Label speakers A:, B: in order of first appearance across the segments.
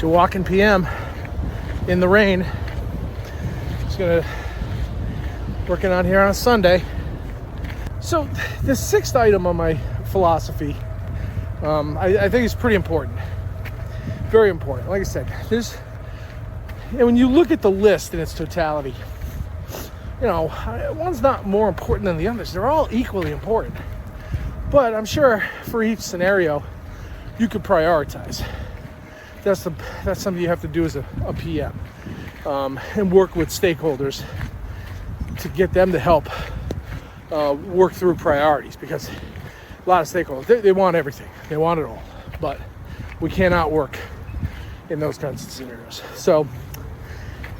A: So walking PM in the rain. Just gonna working on here on a Sunday. So the sixth item on my philosophy, I think is pretty important. Very important. Like I said, and when you look at the list in its totality, one's not more important than the others. They're all equally important. But I'm sure for each scenario, you could prioritize. That's something you have to do as a PM, and work with stakeholders to get them to help work through priorities, because a lot of stakeholders, they want everything. They want it all. But we cannot work in those kinds of scenarios. So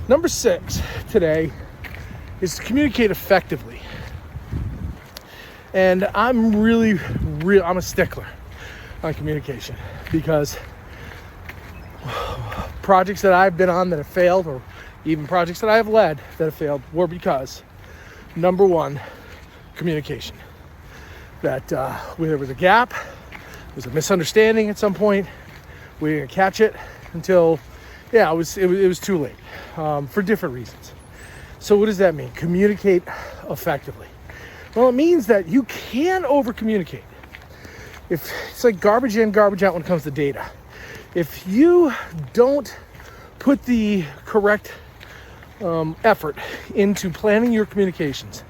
A: number 6 today is to communicate effectively. And I'm I'm a stickler on communication, because projects that I've been on that have failed, or even projects that I have led that have failed, were because, number one, communication. That there was a gap, there was a misunderstanding at some point. We didn't catch it until, it was too late, for different reasons. So what does that mean? Communicate effectively. Well, it means that you can over communicate. If it's like garbage in, garbage out when it comes to data. If you don't put the correct effort into planning your communications,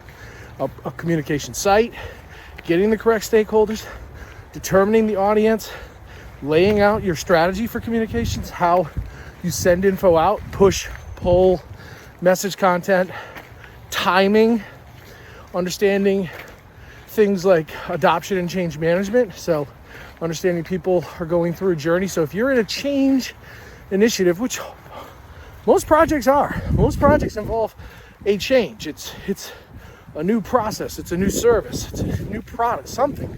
A: a communication site, getting the correct stakeholders, determining the audience, laying out your strategy for communications, how you send info out, push, pull, message content, timing, understanding things like adoption and change management. So understanding people are going through a journey. So if you're in a change initiative, which most projects involve a change. It's a new process, it's a new service, it's a new product, something.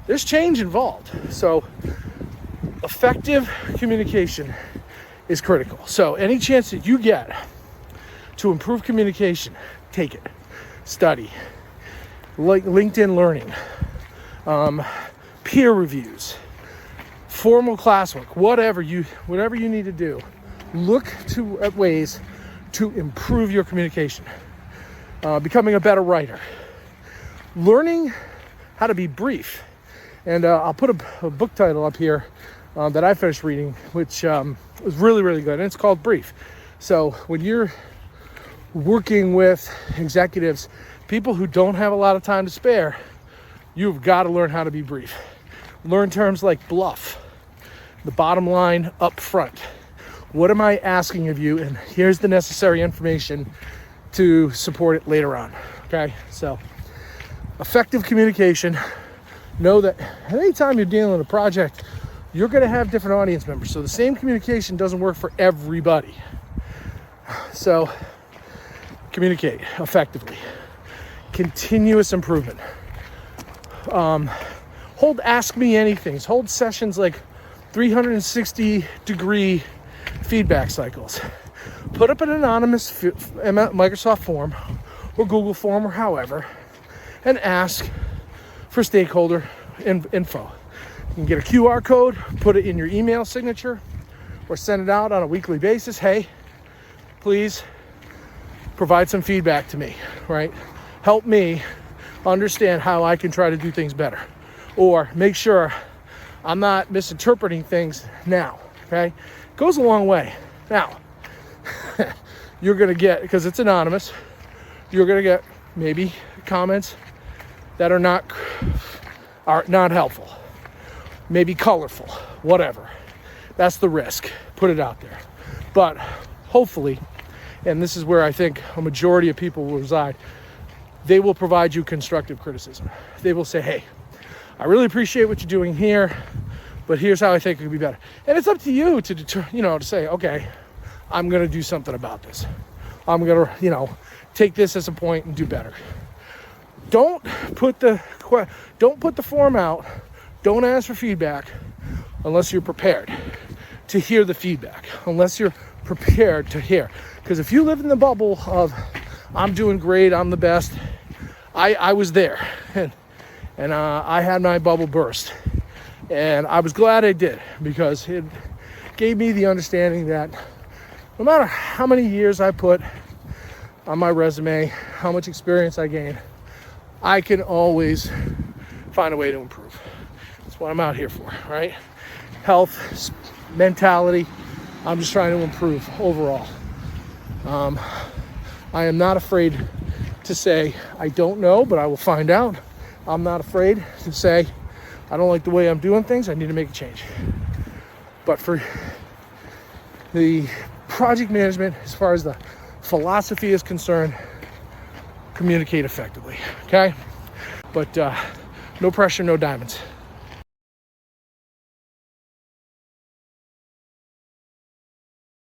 A: There's change involved. So effective communication is critical. So any chance that you get to improve communication, take it. Study, like LinkedIn Learning, peer reviews, formal classwork, whatever you need to do. Look at ways to improve your communication. Becoming a better writer, learning how to be brief. And I'll put a book title up here that I finished reading, which was really, really good. And it's called Brief. So when you're working with executives, people who don't have a lot of time to spare, you've got to learn how to be brief. Learn terms like bluff, the bottom line up front. What am I asking of you? And here's the necessary information to support it later on. Okay, so effective communication. Know that anytime you're dealing with a project, you're going to have different audience members. So the same communication doesn't work for everybody. So communicate effectively. Continuous improvement. Hold Ask Me Anythings. Hold sessions like 360-degree feedback cycles. Put up an anonymous Microsoft form or Google form or however, and ask for stakeholder info. You can get a QR code, put it in your email signature, or send it out on a weekly basis. Hey, please provide some feedback to me, right? Help me understand how I can try to do things better, or make sure I'm not misinterpreting things now, okay? Goes a long way. Now, you're gonna get, because it's anonymous, you're gonna get maybe comments that are not helpful, maybe colorful, whatever. That's the risk. Put it out there. But hopefully, and this is where I think a majority of people will reside, they will provide you constructive criticism. They will say, hey, I really appreciate what you're doing here, but here's how I think it could be better. And it's up to you to to say, okay, I'm going to do something about this. I'm going to, take this as a point and do better. Don't put the form out. Don't ask for feedback unless you're prepared to hear the feedback, unless you're prepared to hear. Because if you live in the bubble of, I'm doing great, I'm the best, I was there, and I had my bubble burst. And I was glad I did, because it gave me the understanding that no matter how many years I put on my resume, how much experience I gain, I can always find a way to improve. That's what I'm out here for, right? Health, mentality. I'm just trying to improve overall. I am not afraid to say I don't know, but I will find out. I'm not afraid to say I don't like the way I'm doing things. I need to make a change. But for the project management, as far as the philosophy is concerned, communicate effectively, okay? But no pressure, no diamonds.